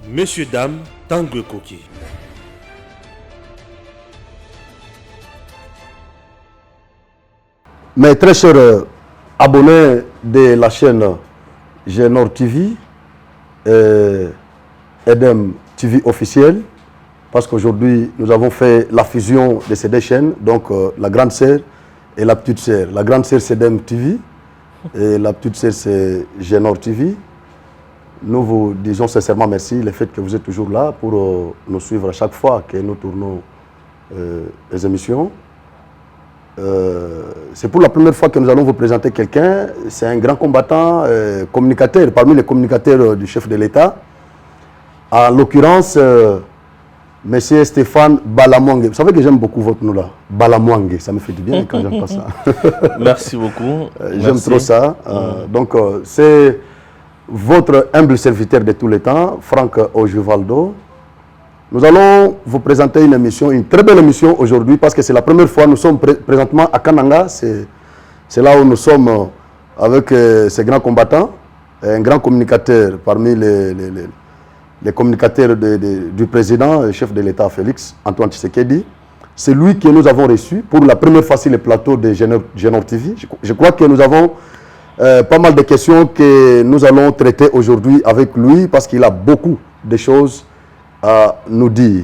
Messieurs, dames, Tanguy Koki. Mes très chers abonnés de la chaîne Genor TV et Edem TV officiel, parce qu'aujourd'hui nous avons fait la fusion de ces deux chaînes, donc la grande sœur et la petite sœur. La grande sœur c'est Edem TV et la petite sœur c'est Genor TV. Nous vous disons sincèrement merci le fait que vous êtes toujours là pour nous suivre à chaque fois que nous tournons les émissions. C'est pour la première fois que nous allons vous présenter quelqu'un. C'est un grand combattant, communicateur, parmi les communicateurs du chef de l'État. En l'occurrence, M. Stéphane Balamwangé. Vous savez que j'aime beaucoup votre nom là. Balamwangé, ça me fait du bien quand j'aime pas ça. Merci beaucoup. J'aime trop ça. Donc, c'est votre humble serviteur de tous les temps, Franck Ojuvaldo. Nous allons vous présenter une émission, une très belle émission aujourd'hui parce que c'est la première fois, nous sommes présentement à Kananga, c'est là où nous sommes avec ces grands combattants, un grand communicateur parmi les communicateurs du président, le chef de l'État Félix Antoine Tshisekedi. C'est lui que nous avons reçu pour la première fois sur le plateau de Genor TV. Je crois que nous avons pas mal de questions que nous allons traiter aujourd'hui avec lui parce qu'il a beaucoup de choses à nous dire.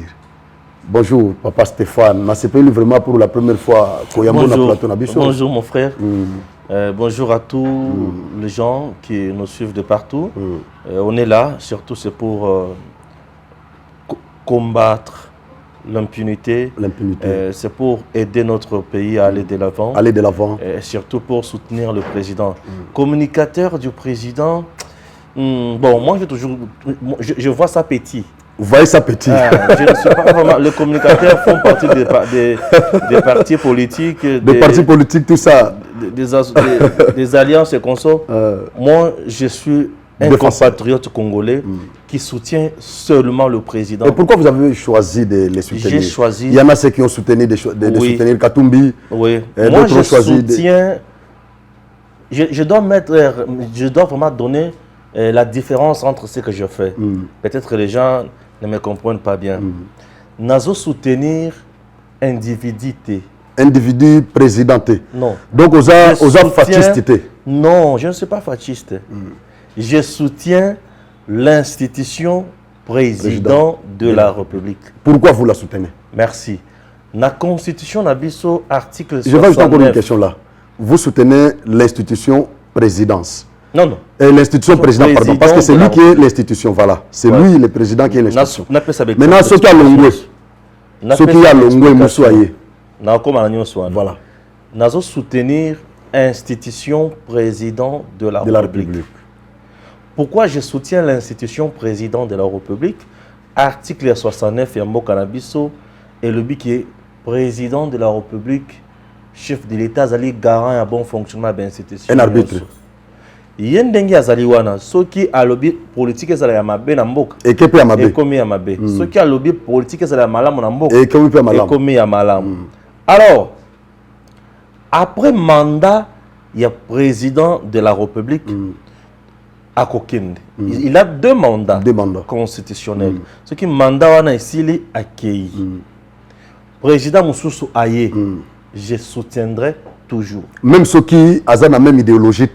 Bonjour, Papa Stéphane. Nous vraiment pour la première fois. Bonjour, mon frère. Bonjour à tous les gens qui nous suivent de partout. On est là, surtout c'est pour combattre l'impunité. C'est pour aider notre pays à aller de l'avant. Et surtout pour soutenir le président. Communicateur du président, bon, moi je vois ça petit. Vous voyez ça petit. Je ne suis pas vraiment. Les communicateurs font partie des partis politiques. Des partis politiques, tout ça. Des alliances et consorts. Moi, je suis un compatriote congolais qui soutient seulement le président. Et pourquoi vous avez choisi de les soutenir? J'ai choisi. Il y en a ceux qui ont soutenu de soutenir Katumbi. Oui. Moi, je soutiens. Je dois vraiment donner la différence entre ce que je fais. Peut-être que les gens ne me comprennent pas bien. Nazo soutenir individuité. Individu présidenté. Non. Donc, aux fascistes. Non, je ne suis pas fasciste. Je soutiens l'institution président de la République. Pourquoi vous la soutenez? Merci. La Constitution Nabiso, article 69. Je vais ajouter encore une question là. Vous soutenez l'institution présidence? Non, non. L'institution président, pardon. Parce que c'est lui qui est l'institution, voilà. C'est lui le président qui est l'institution. Maintenant, ceux qui ont l'ongoué. Ceux qui ont l'ongoué, moussoyer. Voilà. Nous allons soutenir l'institution président de la République. Pourquoi je soutiens l'institution président de la République? Article 69 et Mbo Canabiso et le but qui est président de la République, chef de l'État, zali garant un bon fonctionnement de l'institution. Un arbitre. Yendengi azali wana soki alobi politique ezala ya mabe na mboka ekepe ya mabe ekomi ya mabe soki alobi politique ezala ya malamu na mboka ekomi ya malamu. Alors après mandat il y a président de la République à Kokende. Il a deux mandats constitutionnels. Ce qui mandat wana isili akei. Président Moussoussou Aye, je soutiendrai toujours. Même ceux qui ont la même idéologie.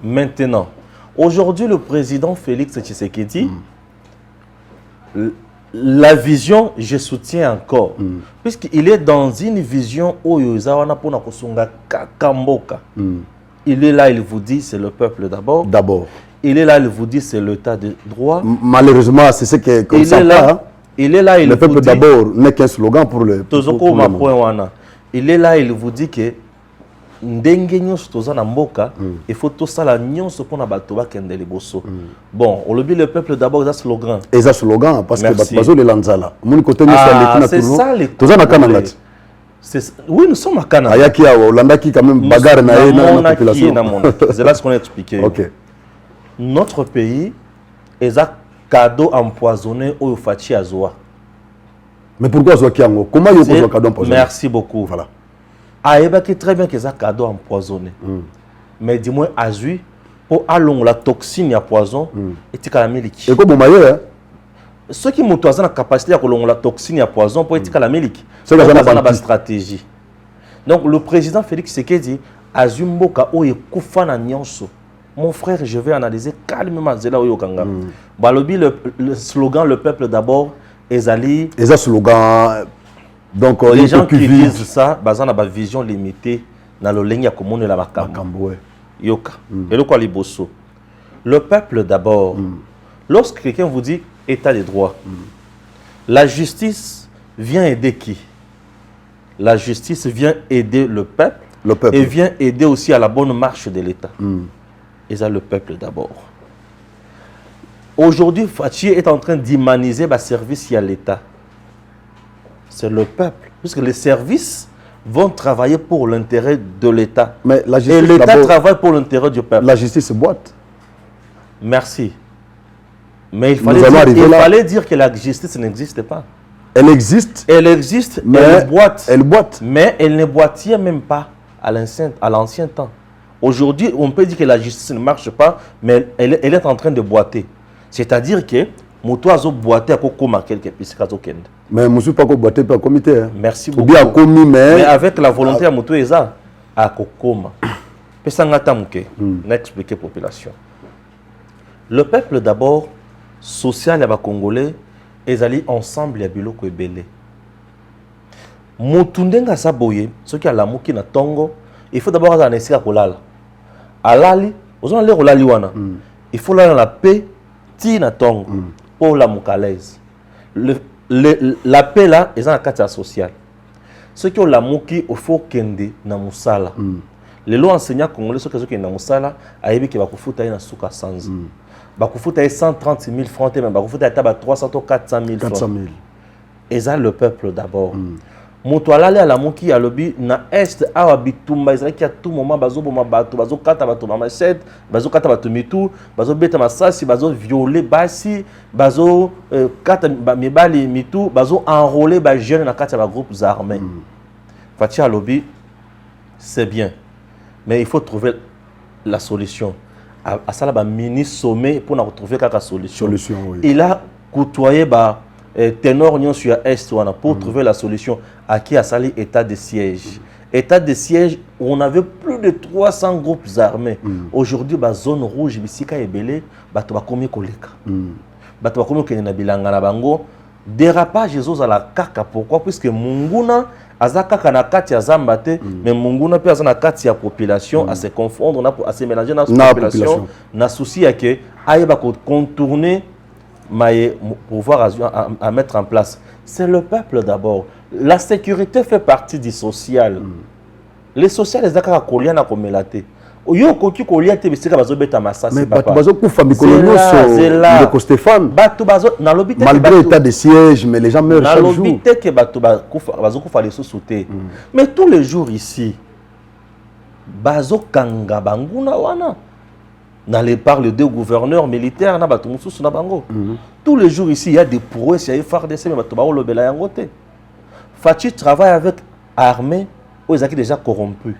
Maintenant, aujourd'hui, le président Félix Tshisekedi, la vision, je soutiens encore. Puisqu'il est dans une vision où il est là, il vous dit c'est le peuple d'abord. Il est là, il vous dit c'est l'état de droit. Malheureusement, c'est ce que comme ça. Il est là, il le peuple d'abord n'est qu'un slogan pour le peuple. Il est là, il vous dit que il faut tout ça la pour bon, on le dit le peuple d'abord, c'est un slogan. Et c'est un slogan parce que c'est ça les oui, nous sommes à Canada. C'est là ce qu'on a expliqué. Notre pays est un cadeau empoisonné au Fachi Azoa. Mais pourquoi Zokiango? Comment il y a un cadeau empoisonné? Merci beaucoup. Voilà. Ah, il y a très bien que c'est un cadeau empoisonné. Mais dis-moi, Azui, pour allonger la toxine et poison et tika la miliki. Et comme hein? Ceux qui ont la capacité à allonger la toxine et poison pour tika la miliki. C'est la stratégie. Donc le président Félix Tshisekedi Azumboka oye kufana nyonso. Mon frère, je vais analyser calmement Zela Oyokanga. Balobi le slogan le peuple d'abord ezali. Et slogan donc les gens qui disent ça, bazana ba vision limitée na lo lengi ya komone la makambo. Yoka. Et le quoi liboso. Le peuple d'abord. Lorsque quelqu'un vous dit état des droits, la justice vient aider qui? La justice vient aider le peuple et vient aider aussi à la bonne marche de l'État. Et ça, le peuple d'abord. Aujourd'hui, Fachi est en train d'humaniser le service à l'État. C'est le peuple. Puisque les services vont travailler pour l'intérêt de l'État. Et l'État travaille pour l'intérêt du peuple. La justice boite. Merci. Mais il fallait dire que la justice n'existe pas. Elle existe. Elle existe, mais elle boite. Elle boite. Mais elle ne boitait même pas à l'ancien temps. Aujourd'hui, on peut dire que la justice ne marche pas, mais elle est en train de boiter. C'est-à-dire que Moutou a boité à Kokoma quelque chose. Mais Moutou pas boité par comité. Merci beaucoup. Bien commis, mais avec la volonté à Moutou Eza à Kokoma. N'expliquer population. Le peuple d'abord, social et congolais, ils allaient ensemble ya biloko ebele. Motundenga saboye, ceux qui a la mouki na tongo, il faut d'abord avoir un esika kolala. Alali, aux aller kolali wana. Il faut là dans la paix, ti na tongo pour la moukalaise. La paix là, ils ont un cadre social. Ceux qui ont la mouki, il faut kende na musala. Les lois enseignants congolais, ceux qui ont na musala, ayebi ki bakufuta na suka sanzi. Bakufuta 130 000 francs, mais Bakufuta 300 ou 400 000 francs. Et ça, le peuple d'abord. Moutoualale à la mouki à l'obi, na est, à Bitumba, Israël qui a tout moment, bazo boma bato, bazo kata bato mamachette, bazo kata bato mitou, bazo beta masasi, bazo violer basi, bazo kata mibali mitou, bazo enrôler ba jeune na kata ba groupes armés. Fati à l'obi, c'est bien. Mais il faut trouver la solution. À ça, il mini sommet pour retrouver quelque solution. Oui. Il a côtoyé ténor sur Est pour trouver la solution. À qui a sali état de siège. État de siège où on avait plus de 300 groupes armés. Aujourd'hui, la zone rouge, Bissika et Belé, bato bakomi koleka. Bato bakomi koleka bilanga na bango. Dérapage à la kaka. Pourquoi? Puisque Munguna azaka kana kati ya zambate, mais Munguna peut azana kati ya population à se confondre, à se mélanger dans la population. Na souci à que aïba contourner pouvoir à mettre en place. C'est le peuple d'abord. La sécurité fait partie du social. Les social les akaka kolia na komelate. Yo koki kolia te bisika bazo beta masasi mais bato bazo kufa mikolo nyonso de Stéphane bato bazo na lobite malgré l'état de siège mais les gens meurent chaque jour. Na lobite que bato bazo kufa les sous-soutés. Mais tous les jours ici bazo kanga banguna wana par les deux gouverneurs militaires na bato mususu na bango. Tous les jours ici il y a des prouesses, il y a FARDC mais bato ba lobela yango te. Fachi travaille avec armée où ils ont déjà corrompus.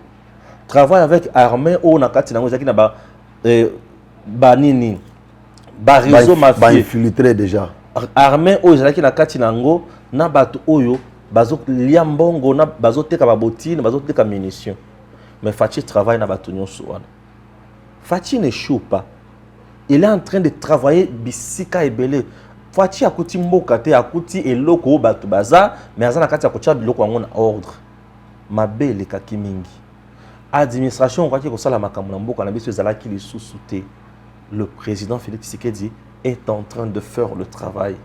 Travaille avec armée où on a banini réseau mafieux infiltré déjà armée où ils ont katinango na bato oyo bazo liambongo na bazo teka babotine bazo teka munitions mais Fachi travaille na bato nyonso wana. Fachi ne choue pas, il est en train de travailler bisika ebele. Fachi akuti mboka te akuti eloko bato baza mais azana kati akocha biloko ngona ordre mabele kakimingi. Administration, le président Félix Tshisekedi est en train de faire le travail.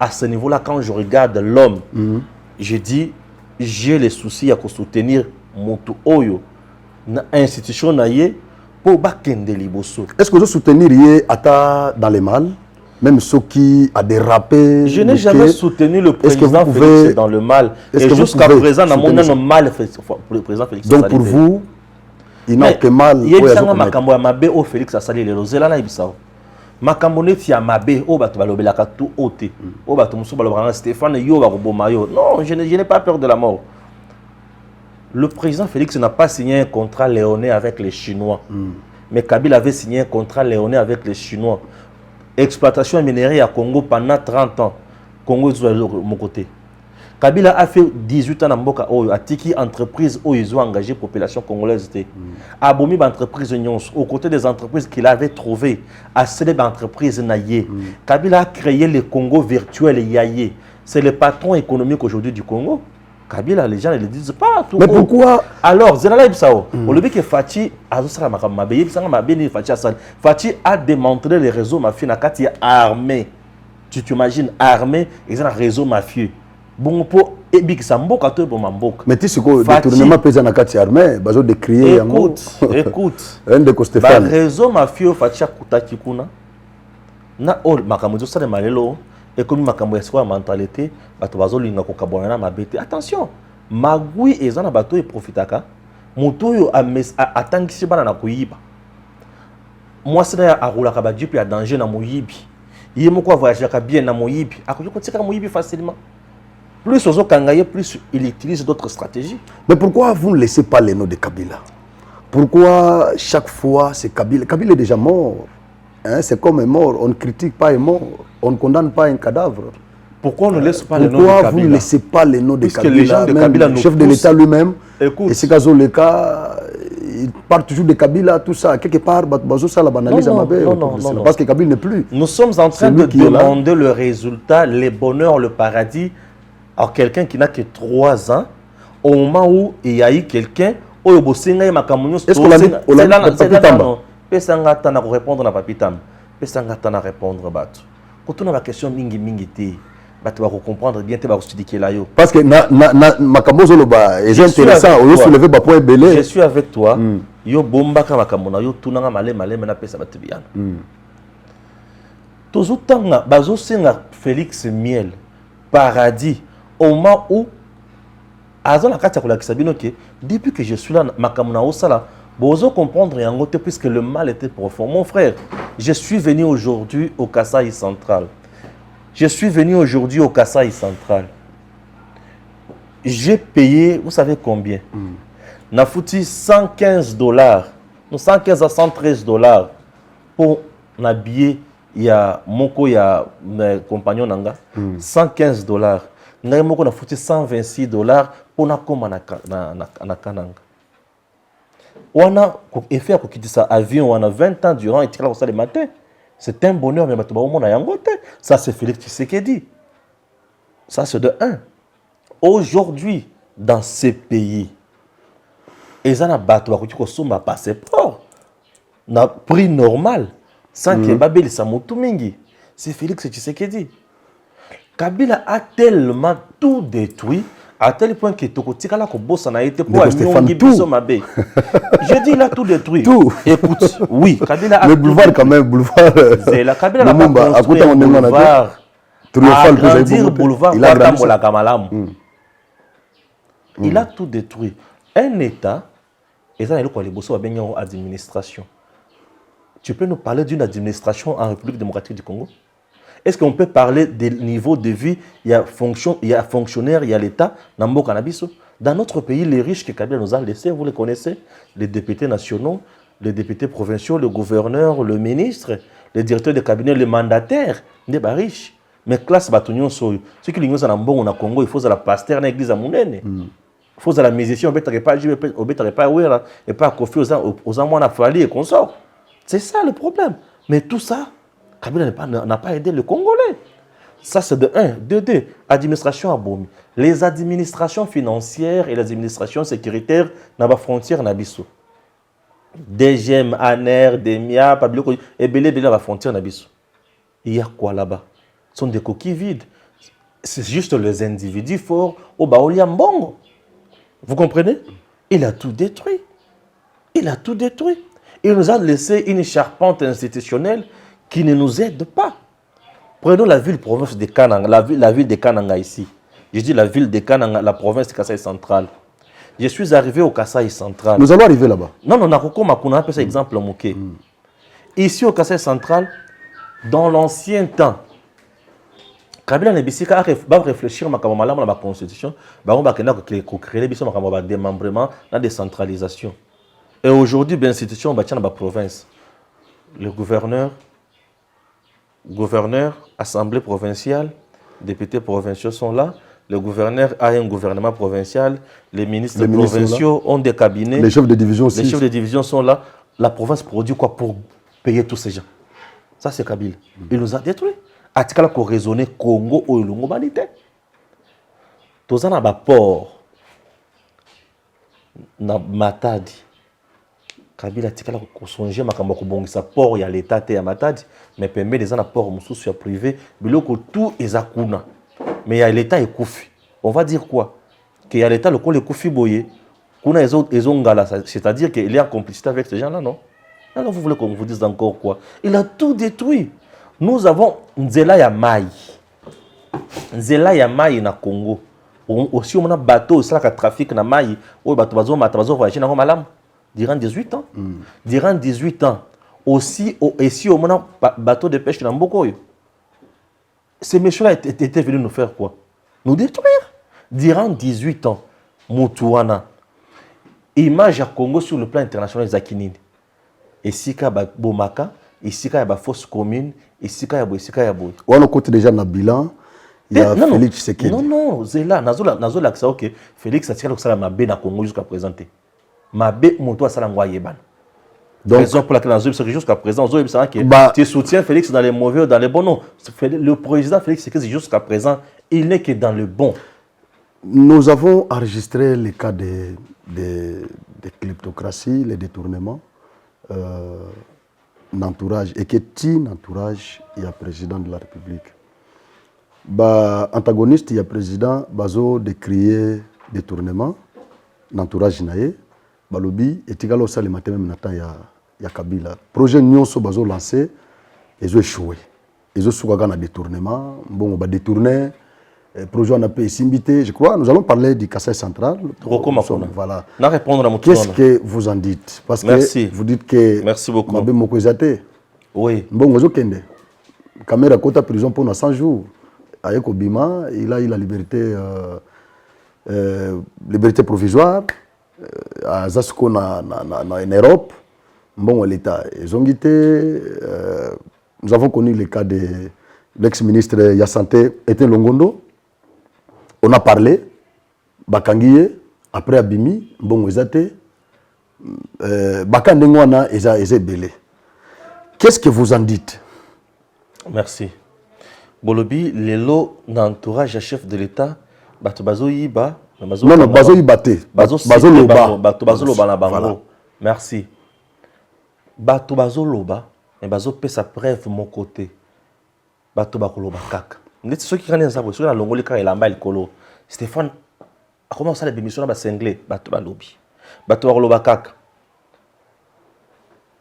À ce niveau-là, quand je regarde l'homme, je dis, j'ai les soucis à soutenir Moto Oyo, l'institution pour bakende liboso. Est-ce que vous souteniriez Ata dans les mal? Même ceux qui a dérapé. Je n'ai jamais soutenu le président Félix dans le mal. Et jusqu'à présent, dans mon nom, mal pour le président Félix. Donc pour vous, il n'a aucun mal. Il y a un makambo mabe au Félix a sali les rosela na ibisao. Makambo neti ya mabe au bato balobelaka tout ote. Au bato musu balobanga Stéphane yo ba roboma yo. Non, je n'ai pas peur de la mort. Le président Félix n'a pas signé un contrat léoné avec les Chinois. Mais Kabila avait signé un contrat léonin avec les Chinois. Exploitation minerie à Congo pendant 30 ans. Congo est de mon côté. Kabila a fait 18 ans dans Mboka Oyo, a tiki entreprise où ils ont engagé la population congolaise. A bomi entreprise aux côtés des entreprises qu'il avait trouvées, a scellé l'entreprise Naye. Kabila a créé le Congo virtuel Yaye. C'est le patron économique aujourd'hui du Congo. Kabila, les gens ne le disent pas tout. Mais pourquoi? Alors, Zerala Ibsao, au lieu que Fati a démantelé les réseaux mafieux, Nakati armé. Tu t'imagines armé, ils ont un réseau mafieux. Bon, pour Ebik Samboka, tu peux mais tu sais que le tournement paysan à Kati armé, besoin de crier. Écoute, un de Stéphane. Le réseau mafieux, Fatia Koutaki Kuna, na ol Makamuzo Sale Malelo, et comme Makambo Eswa mentalité, Batobazo Linga Kokabona Mabete. Attention, Magui et Zana Bato et Profitaka, Moutoyo a Tangisi Banana Kuyiba. Moi, c'est à Roula Kabadji, puis à danger dans Mouyibi. Il y a beaucoup voyager bien dans Mouyibi. À côté de Mouyibi facilement. Plus aux Kangaye, plus il utilise d'autres stratégies. Mais pourquoi vous ne laissez pas les noms de Kabila? Pourquoi chaque fois c'est Kabila? Kabila est déjà mort. Hein, c'est comme un mort. On ne critique pas un mort. On ne condamne pas un cadavre. Pourquoi on ne laisse pas les noms de Kabila? Pourquoi vous ne laissez pas les noms de Puisque Kabila? Les gens de Kabila le chef de l'État lui-même, écoute, et c'est Kazo le cas, il parle toujours de Kabila, tout ça. Quelque part, Bazo ça la banalise à ma belle. Non. Parce que Kabila n'est plus. Nous sommes en train de demander le résultat, le bonheur, le paradis. Alors quelqu'un qui n'a que 3 ans, au moment où il y a eu quelqu'un, est-ce qu'on l'a dit Pesanga répondre à Papitam. Pesanga tana répondre Batu. Quand on a la question mingi té, Batu va comprendre bien, tu vas expliquer là yo. Parce que Makambo Zoloba est intéressant, on soulever point belé. Je suis avec toi. Yo bomba ka Makamona yo tunanga malé mena pesa Batu bien. Toujours tanga bazo senga Félix Miel paradis. Au moment où, depuis que je suis là, vous comprendre puisque le mal était profond. Mon frère, je suis venu aujourd'hui au Kasaï central. J'ai payé, vous savez combien? N'a foutu $115, 115 à $113 pour m'habiller. Il y a Moko, il y a mes compagnons Nanga, $115. Nous avons foutu $126 pour na kananga. On a fait un avion, on a 20 ans durant, il tire là le matin. C'est un bonheur, mais ça c'est Félix Tshisekedi. Ça c'est de 1. Aujourd'hui, dans ces pays, ils ont un passeport, un prix normal, sans que Babel Samotu Mingi. C'est Félix Tshisekedi. Kabila a tellement tout détruit, à tel point que Tokotikala Kobosa n'a été pour Nyongi Biso Mabe. Je dis il a tout détruit. Tout. Écoute, oui, Kabila a le boulevard tout quand même, boulevard. C'est la Kabila n'a pas construit un boulevard. Agrandir boulevard, il a tout détruit. Un État, et ça, il y a administration. Tu peux nous parler d'une administration en République démocratique du Congo? Est-ce qu'on peut parler des niveaux de vie? Il y a fonctionnaire, il y a l'État. Dans notre pays, les riches que Kabila nous a laissés, vous les connaissez, les députés nationaux, les députés provinciaux, le gouverneur, le ministre, les directeurs de cabinet, les mandataires, des riches. Mais classe batunion ceux qui nous ont en Congo, il faut la pasteur dans l'église à Mounene. Il faut la musicien, on ne peut pas jouer, on ne peut pas jouer, et pas confier aux amants à Fali et consorts. C'est ça le problème. Mais tout ça, Kabila n'a pas aidé le Congolais. Ça, c'est de 1. De 2, administration à Bomi. Les administrations financières et les administrations sécuritaires n'ont pas frontière n'abisso. DGM, ANER, DEMIA, Pablo, et Belé la frontière n'abisso. Il y a quoi là-bas? Ce sont des coquilles vides. C'est juste les individus forts au Baoliambongo. Vous comprenez? Il a tout détruit. Il a tout détruit. Il nous a laissé une charpente institutionnelle qui ne nous aide pas. Prenons la ville-province de Kananga, la ville de Kananga ici. Je dis la ville de Kananga, la province de Kasaï central. Je suis arrivé au Kasaï central. Nous allons arriver là-bas. Non, on a appelé ça exemple moqué. Ici au Kasaï central, dans l'ancien temps, Kabila Nebisika va réfléchir à la constitution, va créer des démembrements, la décentralisation. Et aujourd'hui, l'institution dans la province, le gouverneur, assemblée provinciale, députés provinciaux sont là. Le gouverneur a un gouvernement provincial. Les ministres provinciaux ont des cabinets. Les chefs de division aussi. Les chefs de division sont là. La province produit quoi pour payer tous ces gens? Ça, c'est Kabila. Il nous a détruits. Atikala ko raisonner Congo ou Lungo Banité. Tous en a port. Na Matadi. Kabila Tikala ko songer makambo ko bongisa port ya l'état te ya Matadi, mais permet des gens port mususu ya privé, biloko tout ezakuna. Mais il y a l'état ekufi. On va dire quoi? Qu'il y a l'état le col ekufi boye. Kuna ezongala, c'est-à-dire qu'il est en complicité avec ces gens-là, non? Alors vous voulez qu'on vous dise encore quoi? Il a tout détruit. Nous avons Nzela Yamai. Nzela Yamai na Congo. Aussi on a bateau, ça la trafic na mai, ou bateau voyager na malam durant 18 ans. Durant 18 ans. Aussi ici on a bateau de pêche na Mbokoyo. Ces messieurs-là étaient venus nous faire quoi? Nous détruire. Durant 18 ans. Moutouana. Image à Congo sur le plan international Zakinini. Ici ka bomaka, ici ka ba fausse commune, ici ka ya boy. On a côté déjà na bilan. Il y a Félix Tshisekedi. Non, Zela, nazo la OK. Félix Tshisekedi ko sala mabe na Congo jusqu'à présent. Mabe moto sala ngwa yeban. Donc raison pour laquelle nazo jusqu'à présent, zo yebisa que tu soutiens Félix dans les mauvais ou dans les bons. Non, le président Félix Tshisekedi jusqu'à présent, il n'est que dans le bon. Nous avons enregistré les cas de kleptocratie, les détournements. L'entourage, et que tin entourage, il y a président de la République. Antagoniste, il y a président, bazo de créer détournement, l'entourage naé, balobi, et tigalo ça le matin même nata ya Kabila. Projet Nyonso bazo lancé, ils ont échoué. Ils ont souhaité un détournement, bon, on va détourner. Projet on a pu s'inviter, je crois. Nous allons parler du Kassai central. Voilà. Qu'est-ce que vous en dites? Parce merci. Que vous dites que. Merci beaucoup. Mabé Mokozate. Oui. Bon, vous kende. Caméra Kota prison pendant 100 jours. Avec Obima, il a eu la liberté, liberté provisoire. À Zasko en Europe. Bon, l'État. Ils ont quitté. Nous avons connu le cas de l'ex-ministre Yassante Etienne Longondo. On a parlé, Bakangiye, après Abimi, bon, Ezate, Bakandengwana, Ezebele. Qu'est-ce que vous en dites? Merci. Bolobi, les lots d'entourage à chef de l'État, Bazo Yiba, non, Bazo Yibate, Bazo Loba, Bazo Loba na Bango. Merci. Bazo Loba, mais Bazo peut sa preuve mon côté. Bato Bakoloba Kaka. Ceux qui connaissent ça, ceux qui ont l'ongoli quand il a mal colo. Stéphane, comment ça les bémissions là, c'est anglais. Bato Balobi. Bato Bakoloba Kaka.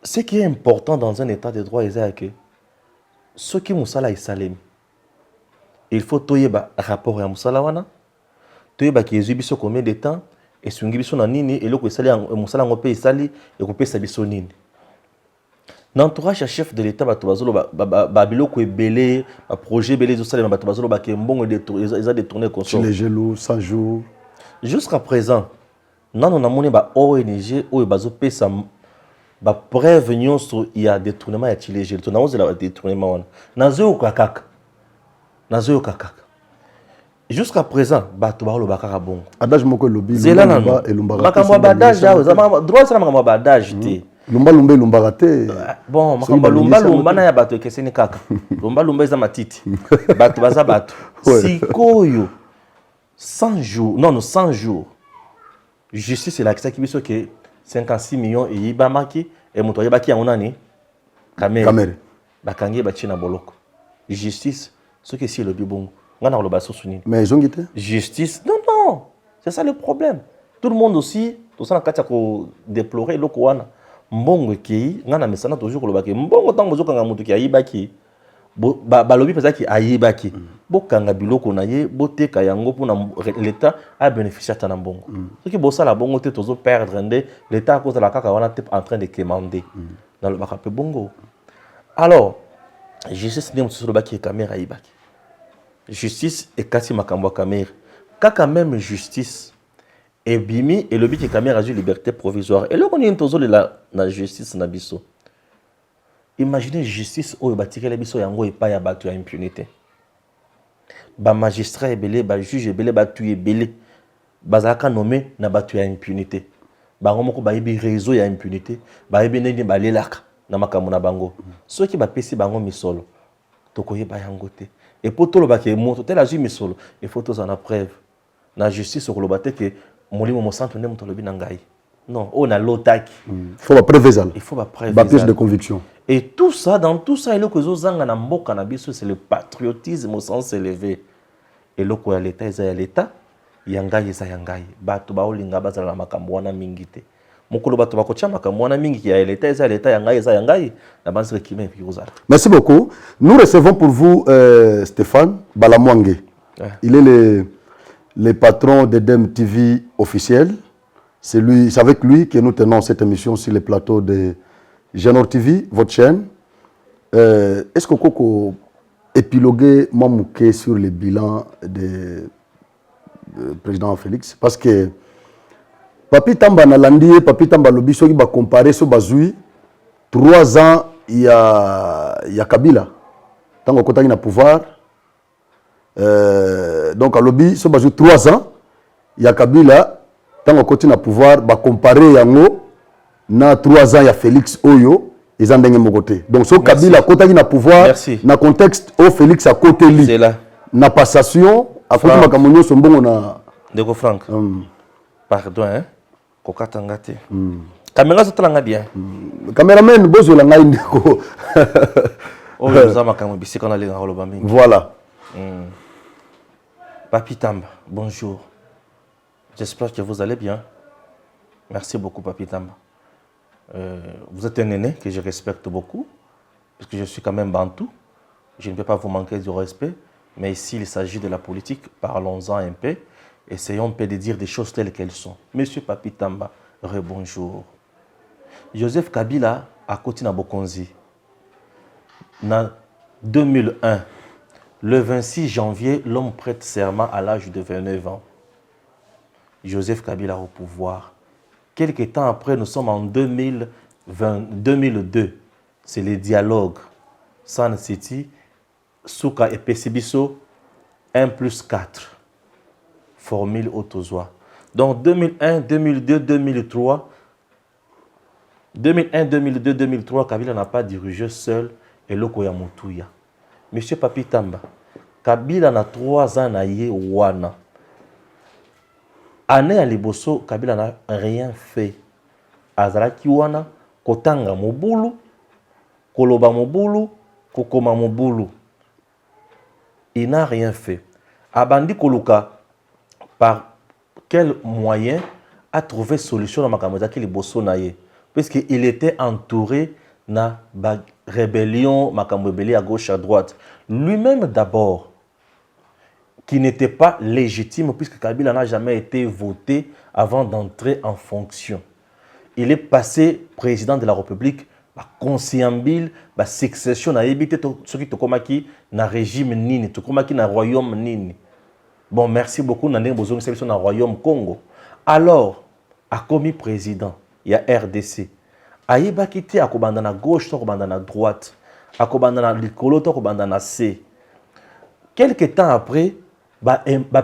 Ce qui est important dans un état de droit, c'est que ceux qui Moussala et Salem, il faut toyer un rapport à Moussala wana, toyer qui est zubiso combien de temps, et si on gibiso na nini, et l'autre sali Moussala ngopé et sali, et coupé sa bisonine. L'entourage chef de l'État, Babilo ko belé, projet belé tout ça, les Batobazolo qui bon ils ont détourné comme ça. Les gelous 100 jours. Jusqu'à présent, nous avons monné ba ONG ou bazo pesa ba preuve nyonso il y a détournement ya les gelous. Nous avons détournement. Nazo kakaka. Jusqu'à présent, Batobalo bakaka bon. Adage moko lobi. Zela nano. Makambo badage, droit ça makambo badage té. Lumba Lumbarate. Bon, Lumba na ya bato keseni kaka. Lumba eza matiti. Bato baza bato. Sikoyo 100 jours. Non, 100 jours. Justice c'est là qui biso que 56 millions et yibamaki et moto yibaki yango nani? Kamere. Bakangi ba china boloko. Justice ce que si le bibongo. Ngana lo baso sunini. Mais ils ont quitté. Justice. Non. C'est ça le problème. Tout le monde aussi, tout ça na katia ko déplorer loko wana. Mbongo ki ngana mesana toujours kolobaki mbongo tango zokanga mutu ki ayibaki balobi pesa ki ayibaki bokanga biloko na ye boteka yango pour l'état a bénéficié ta mbongo ce qui bossa la bongo te tozo perdre ndé l'état à cause de la kaka wana en train de commander dans le bakape bongo. Alors justice ndi mutu lobaki caméra ayibaki justice et kasi makambo caméra kaka même justice Et bimi, et le but est quand même de liberté provisoire. Et là, on est la justice na biso. Imaginez justice où il tiré les biso yango et pas y a battu à impunité. Ba magistrat ebele, ba juge ebele, ba tué ebele. Bazaka nommé na battu à impunité. Ba ngomoko ba yebi réseau ya impunité. Ba yebi neni ba lelaka na makambo na bango. Ceux qui ba pesi bango misolo. Tokoye ba yango te. Et pour tout le baké moto tel agi misolo, il faut tous en a preuve. La justice au globate que molimo mo centre nem tolobi nangai. Non, on a l'otaki. Il faut la preuve. Il faut la preuve. La pièce de conviction. Et tout ça, dans tout ça, il y a c'est le patriotisme au sens élevé. Et le quoi l'État, il y a l'État, yangai ça yangai. Batu ba olinga bazala la makamwana mingite. Mokolo batu ba kocha makamwana mingi ya l'État, il y a l'État yangai ça yangai. La base rekime puis vous. Merci beaucoup. Nous recevons pour vous Stéphane Balamwangue. Ouais. Il est le patron d'Edem TV officiel. C'est avec lui que nous tenons cette émission sur le plateau de Genor TV, votre chaîne. Est-ce que vous épiloguer Mamouké sur le bilan du président Félix? Parce que Papi Tamba Nalandi, Papi Tamba Lobiso qui va comparer ce Bazoui, 3 ans il y a Kabila. Tant qu'on a le pouvoir. Donc à Lobi, ce Bazoui 3 ans, il y a Kabila. Tant qu'on continue à pouvoir, va comparer Yango. Na 3 ans, il y a Félix Oyo, ils ont d'un côté. Donc, ce Kabila, quand il a pouvoir, dans le contexte où Félix a côté lui, c'est là. Na passation, à côté de Makamonio, son bon, on a. Deko Franck. Pardon, hein. Kokatangate. Caméra, c'est très bien. Caméraman, bozo la ngai ndeko. Oh, nous avons quand même qu'on a les Rolobami. Voilà. Papi Tamba, bonjour. J'espère que vous allez bien. Merci beaucoup, Papi Tamba. Vous êtes un aîné que je respecte beaucoup, parce que je suis quand même bantou. Je ne peux pas vous manquer du respect, mais ici, il s'agit de la politique. Parlons-en un peu. Essayons un peu de dire des choses telles qu'elles sont. Monsieur Papi Tamba, rebonjour. Joseph Kabila a côté na Bokonzi. En 2001, le 26 janvier, l'homme prête serment à l'âge de 29 ans. Joseph Kabila au pouvoir. Quelques temps après, nous sommes en 2002. C'est les dialogues. San City, Souka et Pesibiso, 1+4. Formule Otozoa. Donc 2001, 2002, 2003. 2001, 2002, 2003, Kabila n'a pas dirigé seul et Lokoya Moutuya. Monsieur Papi Tamba, Kabila n'a 3 ans à Wana. Année à Liboso, Kabila n'a rien fait. Azaraki wana, kotanga mobulu, koloba mobulu, kokoma mobulu. Il n'a rien fait. Abandi Koluka, par quel moyen a trouvé solution à Makamozaki Liboso naye? Puisqu'il était entouré na rébellion, Makamobeli à gauche, à droite. Lui-même d'abord, qui n'était pas légitime puisque Kabila n'a jamais été voté avant d'entrer en fonction. Il est passé président de la République, conciliabile, succession, na évité ce qui tokomaki na régime nini, tokomaki na royaume nini. Bon, merci beaucoup, na besoin de na royaume Congo. Alors, a commis président, il y a RDC. Aïba quitté à kobandana gauche, kobandana droite, à kobandana likolo, kobandana C. Quelques temps après,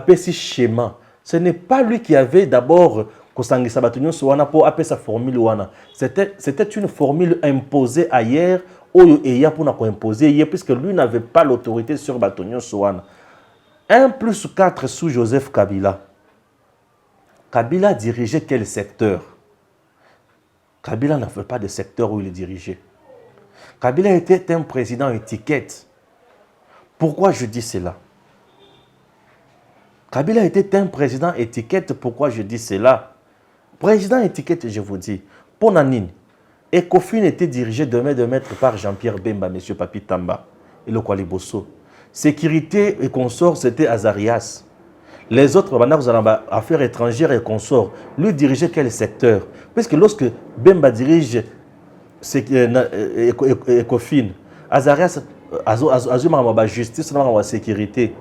Pessi schéma. Ce n'est pas lui qui avait d'abord Kosangisa Batunyo Sowana pour appeler sa formule Wana. C'était une formule imposée ailleurs, pour imposer puisque lui n'avait pas l'autorité sur Batunyo Sowana. 1+4 sous Joseph Kabila. Kabila dirigeait quel secteur? Kabila n'avait pas de secteur où il dirigeait. Kabila était un président étiquette. Pourquoi je dis cela? Kabila était un président étiquette. Pourquoi je dis cela? Président étiquette, je vous dis. Pour Nanine, Ecofin était dirigé de maître par Jean-Pierre Bemba, M. Papi Tamba et le Kwaliboso. Sécurité et consorts, c'était Azarias. Les autres, affaires étrangères et consorts, lui dirigeait quel secteur? Parce que lorsque Bemba dirige Ecofin, Azarias, Azuma, justice, sécurité.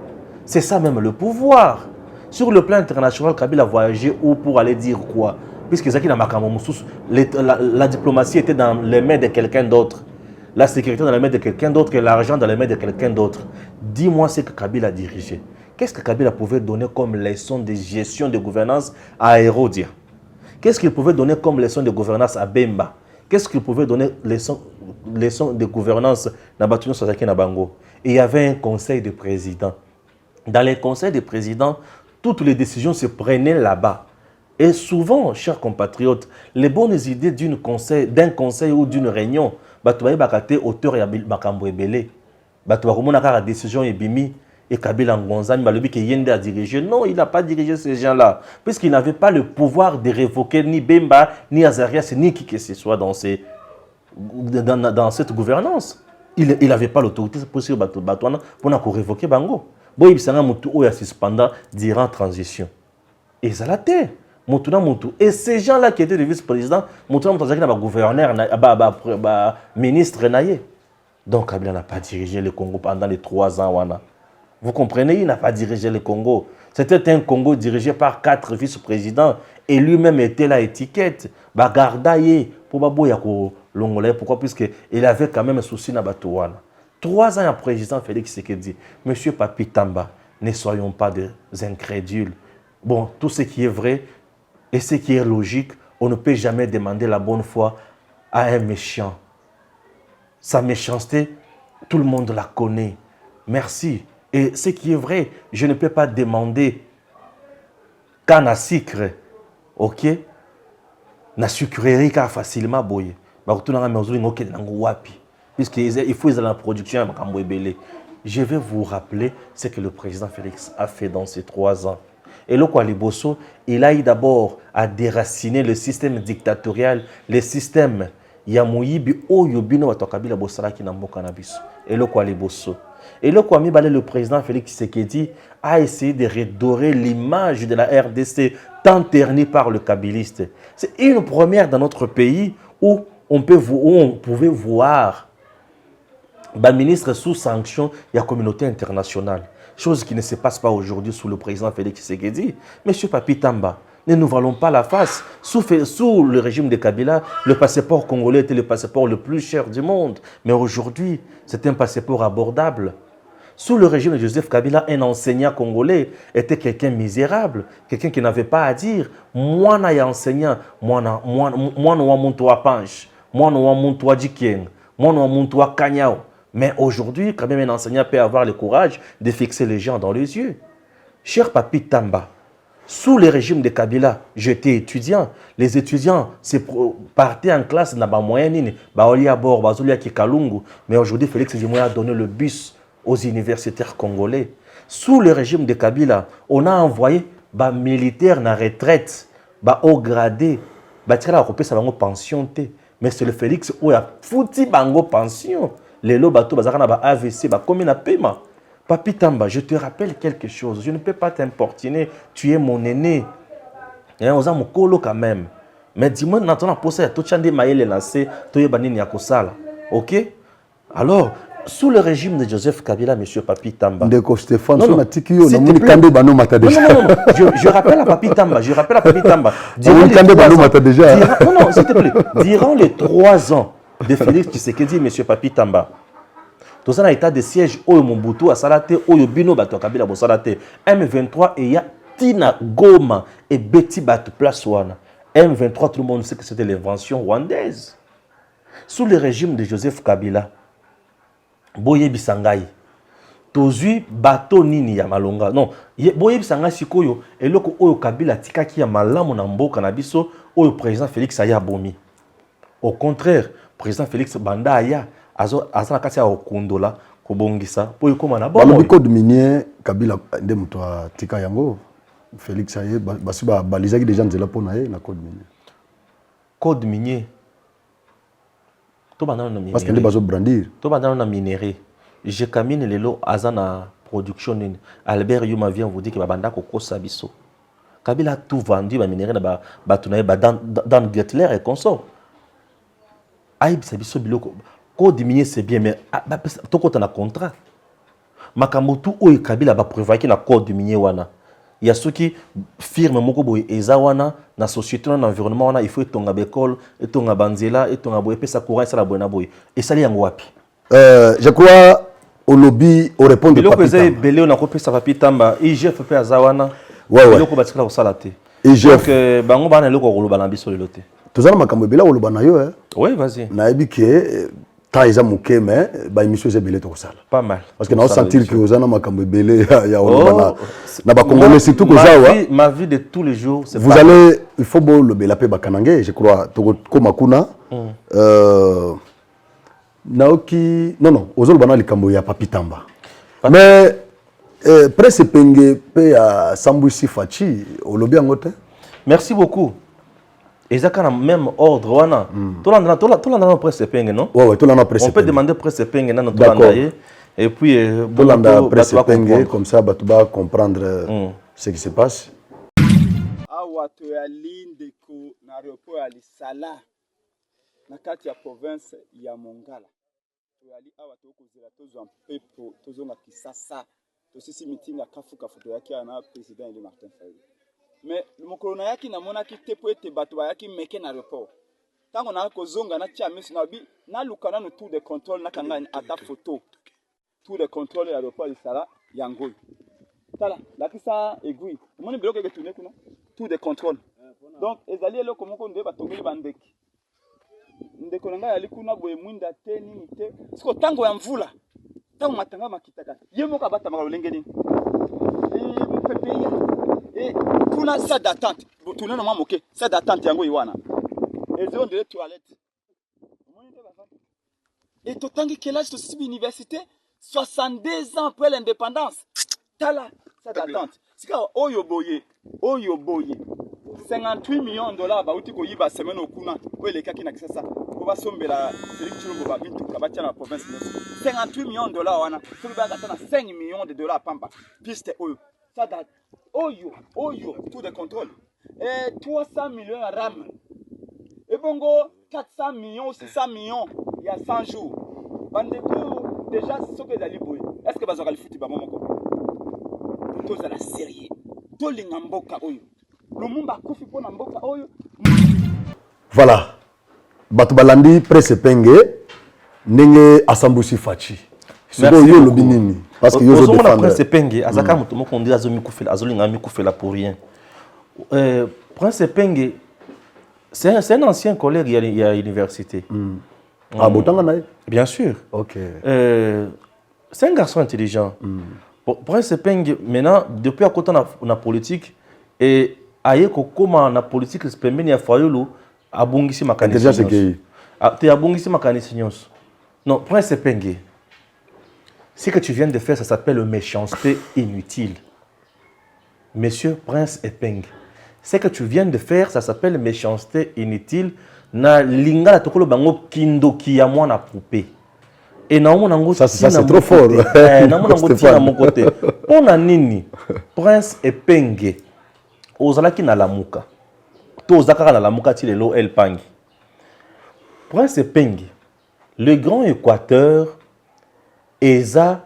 C'est ça même le pouvoir. Sur le plan international, Kabila a voyagé où pour aller dire quoi? Puisque la diplomatie était dans les mains de quelqu'un d'autre. La sécurité dans les mains de quelqu'un d'autre et l'argent dans les mains de quelqu'un d'autre. Dis-moi ce que Kabila a dirigé. Qu'est-ce que Kabila pouvait donner comme leçon de gestion de gouvernance à Hérodia? Qu'est-ce qu'il pouvait donner comme leçon de gouvernance à Bemba? Qu'est-ce qu'il pouvait donner leçon de gouvernance à Batuno Sasaki Nabango? Et il y avait un conseil de président. Dans les conseils de président, toutes les décisions se prenaient là-bas. Et souvent, chers compatriotes, les bonnes idées d'un conseil ou d'une réunion, Batouaye Bakate, auteur et Bakambo Ebele, Batouaye Monaka, la décision est bimi, et Kabila Ngonzani, Balobi qui Yende a dirigé. Non, il n'a pas dirigé ces gens-là, puisqu'il n'avait pas le pouvoir de révoquer ni Bemba, ni Azarias, ni qui que ce soit dans cette gouvernance. Il n'avait pas l'autorité pour révoquer Bango. Bon, il s'est rendu suspendant durant la transition. Et ça l'a été. Et ces gens-là qui étaient les vice-présidents, gouverneur, ministre. Donc Kabila n'a pas dirigé le Congo pendant les 3 ans. Vous comprenez, il n'a pas dirigé le Congo. C'était un Congo dirigé par 4 vice-présidents et lui-même était la étiquette. Bagardaye, pour Baboyako Longolais. Pourquoi? Puisqu'il avait quand même un souci dans Batouana. 3 ans après, président Félix Tshisekedi, Monsieur Papi Tamba, ne soyons pas des incrédules. Bon, tout ce qui est vrai et ce qui est logique, on ne peut jamais demander la bonne foi à un méchant. Sa méchanceté, tout le monde la connaît. Merci. Et ce qui est vrai, je ne peux pas demander qu'un sucre, ok, na sucrerie car facilement boye. Puisqu'il faut la production. Je vais vous rappeler ce que le président Félix a fait dans ces 3 ans. Et le Kwaliboso, il a eu d'abord à déraciner le système dictatorial, le système Yamuyibi Oyobino Watokabila Bosaraki Nambo Cannabis. Et le Kwaliboso. Et le Kwamibale, le président Félix Tshisekedi, a essayé de redorer l'image de la RDC tant ternie par le kabiliste. C'est une première dans notre pays où on pouvait voir le ministre sous sanction de la communauté internationale. Chose qui ne se passe pas aujourd'hui sous le président Félix Tshisekedi. Monsieur Papi Tamba, ne nous voilons pas la face. Sous le régime de Kabila, le passeport congolais était le passeport le plus cher du monde. Mais aujourd'hui, c'est un passeport abordable. Sous le régime de Joseph Kabila, un enseignant congolais était quelqu'un misérable, quelqu'un qui n'avait pas à dire. Moi, je suis enseignant, moi, je suis panche, moi, je suis dikeng, moi, je suis kanyao. Mais aujourd'hui, quand même, un enseignant peut avoir le courage de fixer les gens dans les yeux. Cher Papi Tamba, sous le régime de Kabila, j'étais étudiant. Les étudiants partaient en classe dans la moyenne, mais aujourd'hui, Félix Tshisekedi a donné le bus aux universitaires congolais. Sous le régime de Kabila, on a envoyé des militaires en retraite, des hauts gradés, des pension. Mais c'est le Félix qui a foutu une pension. Les lots bateaux, AVC, comme une paiement. Papi Tamba, je te rappelle quelque chose. Je ne peux pas t'importuner. Tu es mon aîné. On a mon colo quand même. Mais dis-moi, maintenant, pour ça, tu as des maïles lancés, tu es banni Niakosala. Ok? Alors, sous le régime de Joseph Kabila, M. Papi Tamba. Ndeko Stéphane, non, je rappelle à Papi Tamba. Non, s'il te plaît. Durant les 3 ans de Félix Tshisekedi, M. Papi Tamba, dans un état de siège, Oyo Mobutu a salate, Oyo Bino Bato Kabila Bosalate, M23 et ya Tina Goma et Betty Bato Place Wana. M23, tout le monde sait que c'était l'invention rwandaise. Sous le régime de Joseph Kabila, Boye Bisangai, Tozui Bato Nini ya Malonga. Non, Boye Bisangai Sikoyo, et loko Oyo Kabila Tikaki ya Malamu Nambo Kanabiso, Oyo président Félix Aya Bomi. Au contraire, président Félix Banda Aya, Azana Kasi a Okondola, Kobongisa, Boye Komana Boy. Le code minier, Kabila Ndemutwa Tika Yango, Félix Aya, Basuba Balizaki déjà Nzela Ponaye, na code minier. Code minier. Parce que les bases brandir. Tout le minerai. Je camine les lots à la production. Albert Yuma vient vous dire que Babanda Koko Sabiso. Kabila a tout vendu, le minerai dans Getler et consort. Aïe, Sabiso Biloko. Code minier c'est bien, mais tout compte un contrat. Makamotu ou Kabila va prévoir qu'il y a code minier wana. il y a ceux qui firment moko boy ezawana na société na environnement wana il faut etonga bekol etonga banzela etonga boy pesa courant ça la boyna boy et ça li yango wapi je crois au lobby au répondre de papi tamba belé on a copié ça papi tamba IGF pe azawana ouais loko batikala ko salate IGF donc bango bana loko ko loba na biso lelote tozana makambo bela oloba na yo oui vas-y na ebike tant ils ont moqué mais bah émission c'est belé to sala pas mal parce que na sentir que ozana makambo belé ya oloba na ba congolais surtout ko ma vie de tous les jours c'est vous allez il faut bon le bela pe bakanange je crois to ko makuna naoki non ozolo bana likambo ya papi tamba mais presse penge pe ya Sambusi Fachi olobi angote merci beaucoup. Et ça a même ordre wana. Tout l'anda presse penge non? Ouais, tout l'anda presse. On peut demander presse penge dans notre landa et puis tout l'anda presse penge comme ça tu vas comprendre ce qui se passe. Awa to ya linde ko na aéroport ya Lisala na kati ya province ya Mongala. To ya li awa to kozela tozo mpepo tozo na Kisasa. To sisi meeting ya kafuka foto yake na président Eli Martin Fayulu. Mais mokolo na yaki na mona ki te po ete bato yaki meke na aéroport. Tango na kozonga na tia miso na bi na lukana no tour de contrôle na kanga ata photo. Tour de contrôle ya aéroport Lisala yango. Tala, la kisa aiguille. Moni biloko ke tourner kuna. Tour de contrôle. Donc ezali eloko moko nde batongeli bandeki. Ndeko nanga yali kuna boye mwinda te nini te. Siko tango ya mvula. Tango matanga makitaka. Ye moko abata maka lolenge nini. Pepe ya. Et pour la salle d'attente, vous tournez normalement moqué, salle d'attente yango iwana. Et ils ont des toilettes. Et tout temps quel âge de l'université 62 ans après l'indépendance. Tala salle d'attente. C'est quoi oyo boye 58 millions de dollars ba uti ko yiba semaine okuna ko le kaki na kisasa ko ba sombela Félix Tshilombo ba bintu ka batia na province 58 millions de dollars wana so ba ka na 5 millions de dollars pamba piste oyo ça date Oyo, tout de contrôle. Et 300 millions à RAM. Et bongo, 400 millions, 600 millions, il y a 100 jours. Bandeko, déjà, c'est ce que vous allez voir. Est-ce que vous allez foutre ba momoko? Tout ça la série. Tout l'ingamboka oyo. Le monde a koufi pour n'amboka oyo. Voilà. Batu balandi presse penge, nenge Sambusi Fachi. C'est bon, yo lobinini. Parce que yo zo défendre. Prince Penge, azaka mutu moko ndi azomi kufela, azolinga mi kufela pour rien. Prince Penge, c'est un ancien collègue il y a l'université. Ah, botanga nae? Bien sûr. OK. C'est un garçon intelligent. Prince Penge, maintenant, depuis à côté de la politique, et aye ko koma na politique spembeni ya Fayulu abungisi makanisi. Déjà c'est que te abungisi makanisi nyonso. Non, Prince Penge. Ce que tu viens de faire, ça s'appelle méchanceté inutile. Monsieur Prince Epeng, ce que tu viens de faire, ça s'appelle méchanceté inutile. Na linga la tokolo bango kindo kiyamwa na poupée. Et na mon ango ça c'est trop fort. Na mon ango tina mon côté. Pona nini Prince Epeng ozalaki na lamuka. To ozaka na lamuka ti lelo el pangi. Prince Epeng, le grand Équateur eza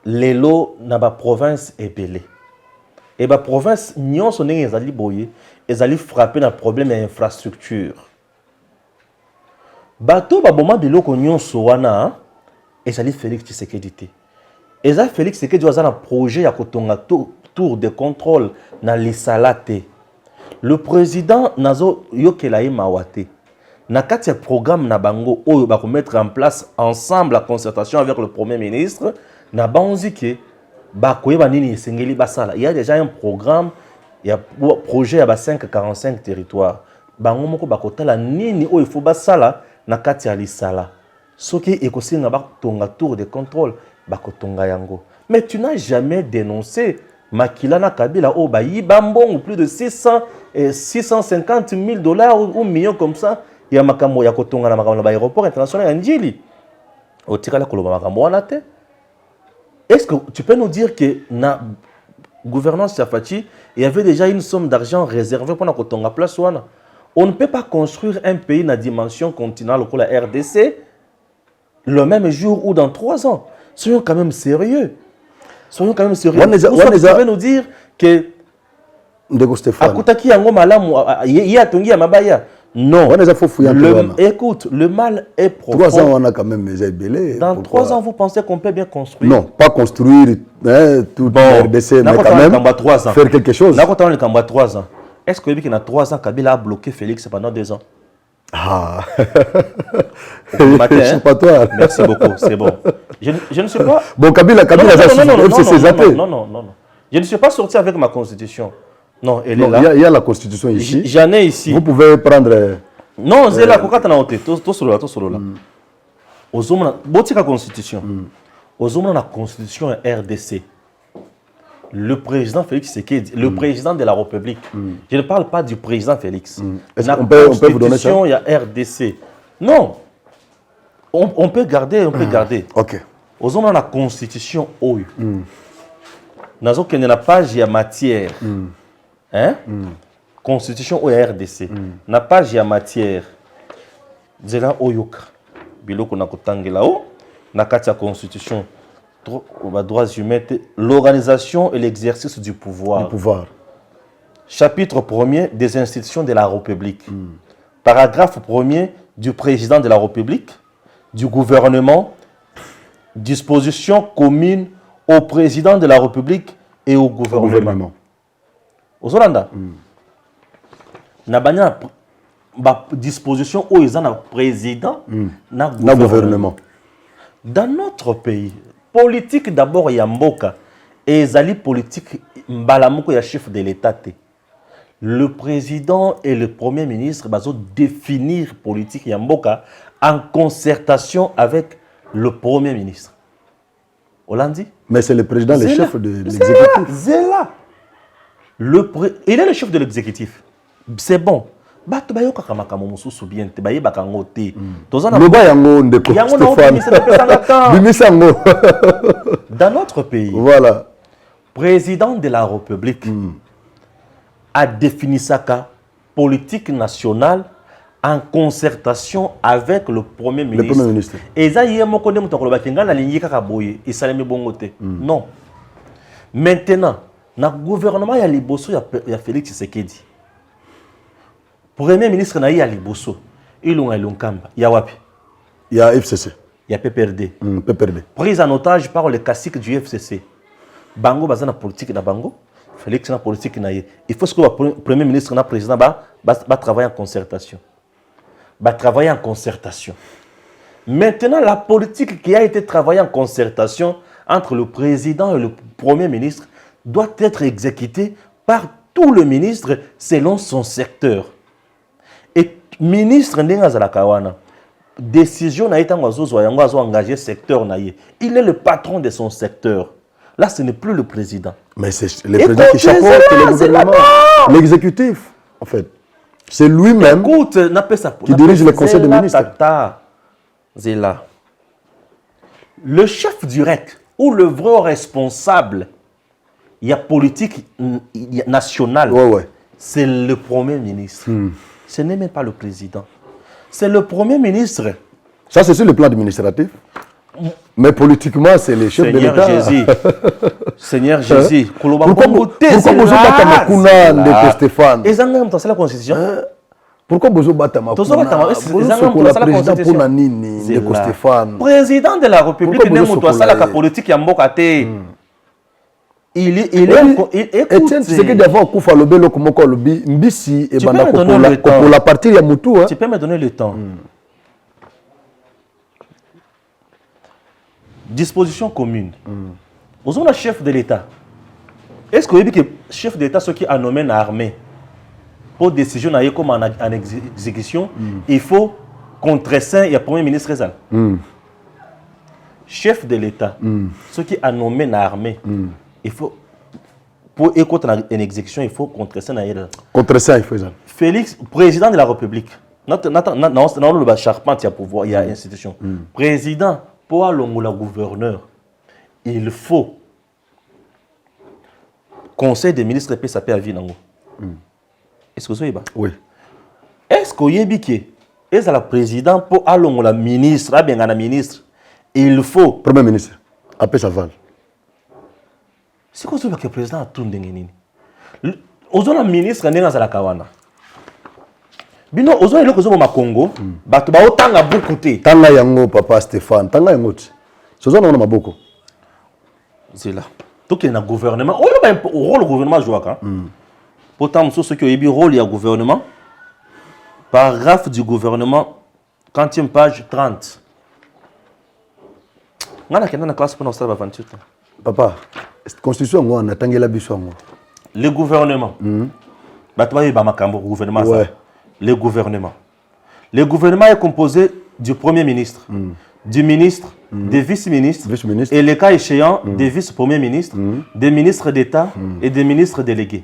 lelo na ba province ebele et ba province nyonso ndenge ezali boye ezali frappé na problème ya infrastructure bato baboma biloko nyonso wana ezali Félix Tshisekedi te eza Félix Tshisekedi aza na projet ya kotonga tour de contrôle na Lisala te le président nazo yokela ye mawa te na kati ya programme na bango oyo ba mettre en place ensemble la concertation avec le premier ministre na banzi ke ba koyeba nini esengeli basala il y a déjà un programme il y a projet ya ba 545 territoires bango moko bakotala nini oyo faut basala na kati ya Lisala soki ekosinga ba tonga tour de contrôle bakotonga yango mais tu n'as jamais dénoncé Makila na Kabila o ba yiba mbongo plus de 650 000 dollars ou millions comme ça. Il y a makambo ya kotonga na makambo na aéroport international ya Njili. Otikala koloba makambo wana te. Est-ce que tu peux nous dire que na gouvernance Fachi, il y avait déjà une somme d'argent réservée pour na kotonga place wana? On ne peut pas construire un pays na dimension continentale comme la RDC le même jour ou dans 3 ans. Soyons quand même sérieux. Soyons quand même sérieux. Vous pouvez nous dire que Ndeko Stéphane. Akutaki yango malamu ya tongi ya mabaya. Non. Écoute, le mal est profond. 3 ans, on a quand même mes belé. Dans 3 ans, vous pensez qu'on peut bien construire? Non, pas construire tout le RDC, mais quand même faire quelque chose. Là, quand on est en 3 ans, est-ce que y a 3 ans, Kabila a bloqué Félix pendant 2 ans? Ah, matin, je suis pas toi. Merci beaucoup, c'est bon. Je ne suis pas... Bon, Kabila, non. Je ne suis pas sorti avec ma constitution. Non, elle est là. Il y a la constitution ici. J'en ai ici. Vous pouvez prendre... Non, c'est là, pourquoi tu as noté? Tout sur là. Aux hommes, la constitution. Aux hommes, la constitution RDC. Le président Félix Tshisekedi, le président de la République. Je ne parle pas du président Félix. Est-ce qu'on peut vous donner ça? Il y a RDC. Non. On peut garder, Ok. Aux hommes, la constitution OU. Nous avons la page, il y a matière. Hein? Constitution ORDC. Na page ya matière. Zela oyoka. Biloko na kotangela o. Na kati ya constitution. Droits humains. L'organisation et l'exercice du pouvoir. Chapitre 1er des institutions de la République. Paragraphe 1er du président de la République. Du gouvernement. Disposition commune au président de la République et au gouvernement. Aux Hollandais. Na banya ba disposition où ils ont un président na gouvernement. Dans notre pays, politique d'abord yamboka et zali politique mbalamuko ya chef de l'État. Le président et le premier ministre bazo définir politique yamboka en concertation avec le premier ministre. Hollandi? Mais c'est le président, le chef de l'exécutif. C'est là. Il est le chef de l'exécutif. C'est bon. Dans notre pays, voilà. Président de la République a défini sa politique nationale en concertation avec le Premier ministre. Et ça, il y a non. Maintenant, dans le gouvernement, il y a Liboso, il y a Félix Tshisekedi. Premier ministre, il y a Liboso. Il y a Lunkamba. Il y a Wapi. Il y a FCC. Il y a PPRD. PPRD. Prise en otage par le cacique du FCC. Bango, il y a la politique de Bango. Félix, il y a la politique. Il faut que le Premier ministre et le président travaillent en concertation. Maintenant, la politique qui a été travaillée en concertation entre le président et le Premier ministre doit être exécutée par tout le ministre selon son secteur. Et ministre Ndengazalakawana, décision n'a été engagé secteur naïe. Il est le patron de son secteur. Là, ce n'est plus le président. Mais c'est le président qui chapeaute le gouvernement, l'exécutif, en fait. C'est lui-même qui dirige le conseil des ministres. Zéla. Le chef du REC ou le vrai responsable, il y a politique nationale, c'est le Premier ministre. Ce n'est même pas le président. C'est le Premier ministre. Ça, c'est sur le plan administratif. Mais politiquement, c'est le chef de l'État. Seigneur Jésus. Pourquoi vous battez Makuna de Stéphane? La constitution. Pourquoi vous battez Makuna? Président de la République, la politique qui a mbokaté. Il est Etienne, c'est que d'avant Koufa Lobé Lokomoko Lobi Mbisi et Banda pour la partie ya Moutou. Tu peux me donner le temps. Disposition commune. Vous avez un chef de l'État. Est-ce que le chef de l'État, ce qui a nommé une armée, pour décision comme en exécution, il faut contre-saint et le Premier ministre. Chef de l'État, ce qui a nommé une armée, il faut, pour écouter une exécution, il faut contre-saint. Contre-saint, il faut ça. Félix, président de la République, le charpente, il y a pouvoir, il y a institution. Président, pour le gouverneur, il faut conseil des ministres et ça peut aller. Est-ce que vous savez? Oui. Est-ce que vous savez que le président pour aller la ministre, il faut. Premier ministre, après ça va. C'est quoi le président a tout ndengeni? Ozona ministre ndenge za la kawana. Bino ozona eloko zo ma Congo, bato ba otanga beaucoup te. Tanga yango papa Stéphane, tanga yango ti. Sozona na maboko. C'est là. Donc il y a un gouvernement. Oh, il y a un rôle gouvernement joue quand. Pourtant ceux qui ont eu rôle il y a gouvernement. Paragraphe du gouvernement, 40e page 30. On a quelqu'un dans la classe pour nous faire 28. Papa, constitution on a tangela biso ngo. Le gouvernement. Gouvernement ouais. Le gouvernement. Le gouvernement est composé du premier ministre, du ministre, des vice-ministres, et les cas échéants, des vice-premiers ministres, des ministres d'État et des ministres délégués.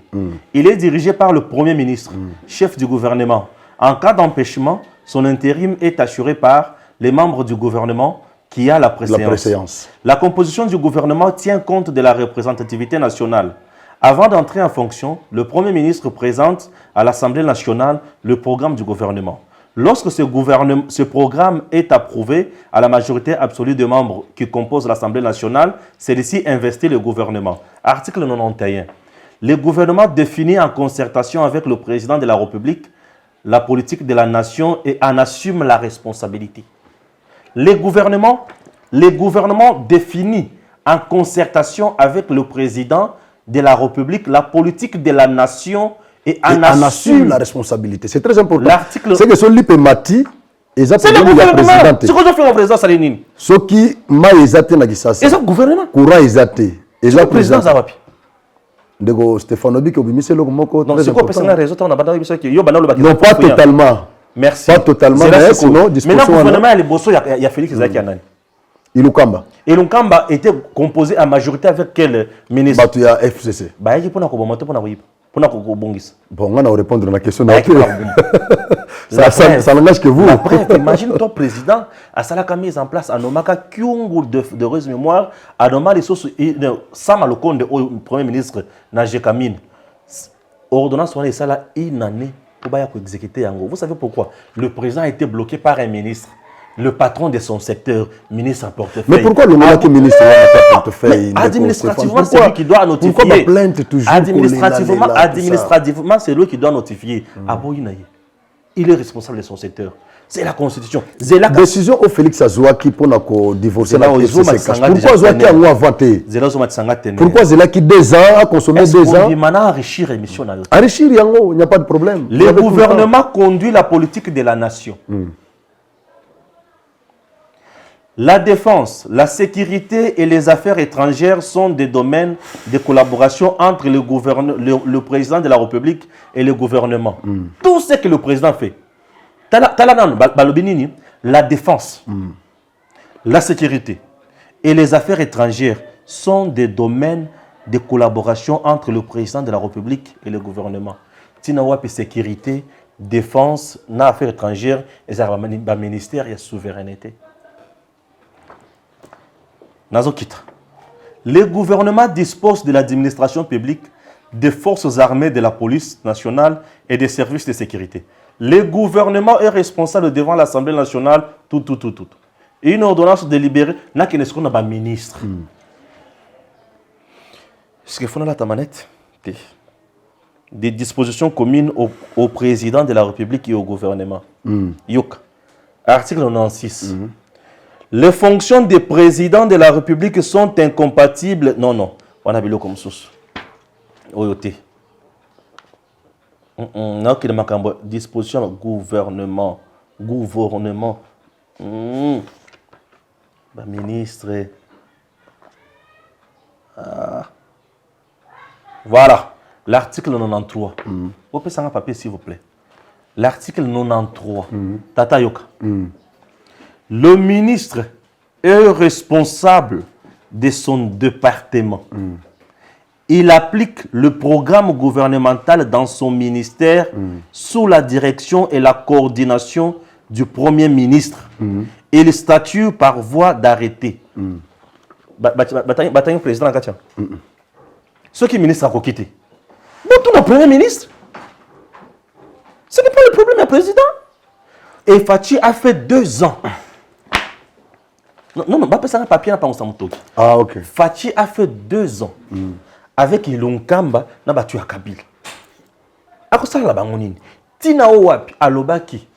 Il est dirigé par le premier ministre, chef du gouvernement. En cas d'empêchement, son intérim est assuré par les membres du gouvernement qui a la préséance. La composition du gouvernement tient compte de la représentativité nationale. Avant d'entrer en fonction, le Premier ministre présente à l'Assemblée nationale le programme du gouvernement. Lorsque ce programme est approuvé à la majorité absolue des membres qui composent l'Assemblée nationale, celui-ci investit le gouvernement. Article 91. Le gouvernement définit en concertation avec le président de la République la politique de la nation et en assume la responsabilité. Le gouvernement définit en concertation avec le président de la République la politique de la nation et en assume la responsabilité. C'est très important. L'article... C'est que ce lipe mati, c'est le gouvernement. C'est quoi je fais en président Salinine? Ce qui m'a exaté na gisasa. C'est le gouvernement. Courant exaté. Et le président Zawapi. Ndego Stéphanobi qui obimise le moko. Non, c'est quoi personne réseau on a pas qui yo banalo non pas totalement. Merci. Pas totalement mais sinon disposition. Maintenant le gouvernement il est bosso il y a Félix Zaki Anani. Ilukamba. Et Ilukamba était composé à majorité avec quel ministre? Batu ya FCC. Bah il pour na ko bomoto pour na ko bongis. Bon, on va répondre à la question. Ça n'engage que vous. Après, imagine ton président, à Salaka mise en place, à Nomaka, Kyungu de heureuse mémoire, à Nomaka, les sources, Sam Alokonde, au Premier ministre, Najé Kamine. Ordonnance, on est ça là, une année, pour exécuter Yango. Vous savez pourquoi? Le président a été bloqué par un ministre. Le patron de son secteur, ministre à portefeuille. Mais pourquoi le ministre à portefeuille? Administrativement, c'est lui qui doit notifier. Pourquoi la plainte toujours? Administrativement, c'est lui qui doit notifier. Il est responsable de son secteur. C'est la Constitution. Décision au Félix Azouaki pour divorcer la FCC. Pourquoi Azouaki a inventé? Pourquoi Zelaki 2 ans a consommé 2 ans? Enrichir, il n'y a pas de problème. Le gouvernement conduit la politique de la nation. La défense, la sécurité et les affaires étrangères sont des domaines de collaboration entre le président de la République et le gouvernement. Tout ce que le président fait, la défense, la sécurité et les affaires étrangères sont des domaines de collaboration entre le président de la République et le gouvernement. Tinawapi sécurité, défense, affaires étrangères et le ministère et la souveraineté. Le gouvernement dispose de l'administration publique, des forces armées, de la police nationale et des services de sécurité. Le gouvernement est responsable devant l'Assemblée nationale, tout. Et une ordonnance délibérée n'a qu'un escroc n'a ministre. Ce qu'il faut dans ta manette, des dispositions communes au président de la République et au gouvernement. Article 96. Les fonctions des présidents de la République sont incompatibles. Non. On a vu comme source. Oyoté. Non, qu'il y a une disposition gouvernement. Ministre. Voilà. L'article 93. Vous pouvez s'en papier, s'il vous plaît. L'article 93. Tata Yoka. Le ministre est responsable de son département. Il applique le programme gouvernemental dans son ministère sous la direction et la coordination du Premier ministre. Il statue par voie d'arrêté. Bataillon président, ce qui est ministre a quitté. Donc, le Premier ministre, ce n'est pas le problème, le président. Et Fachi a fait 2 ans. Non, pas ça un papier, pas un Ah, ok. Fachi a fait 2 ans avec Ilunkamba na batu ya Kabila. Akosala la bango nini? Tina owapi alobaki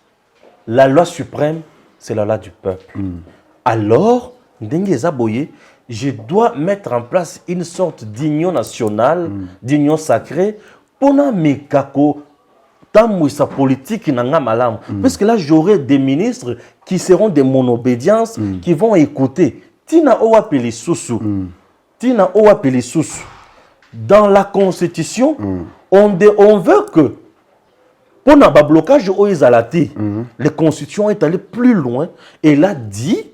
la loi suprême c'est la loi du peuple. Alors ndenge ezaboye, je dois mettre en place une sorte d'union nationale, d'union sacrée pour na mekako tamouissa politique nanga malamu. Parce que là j'aurai des ministres qui seront des monobédiences qui vont écouter. Tina owapi les sousou. Tina owapi les sousou. Dans la constitution, on veut que pour le blocage au Izalati, les constitutions est allé plus loin et l'a dit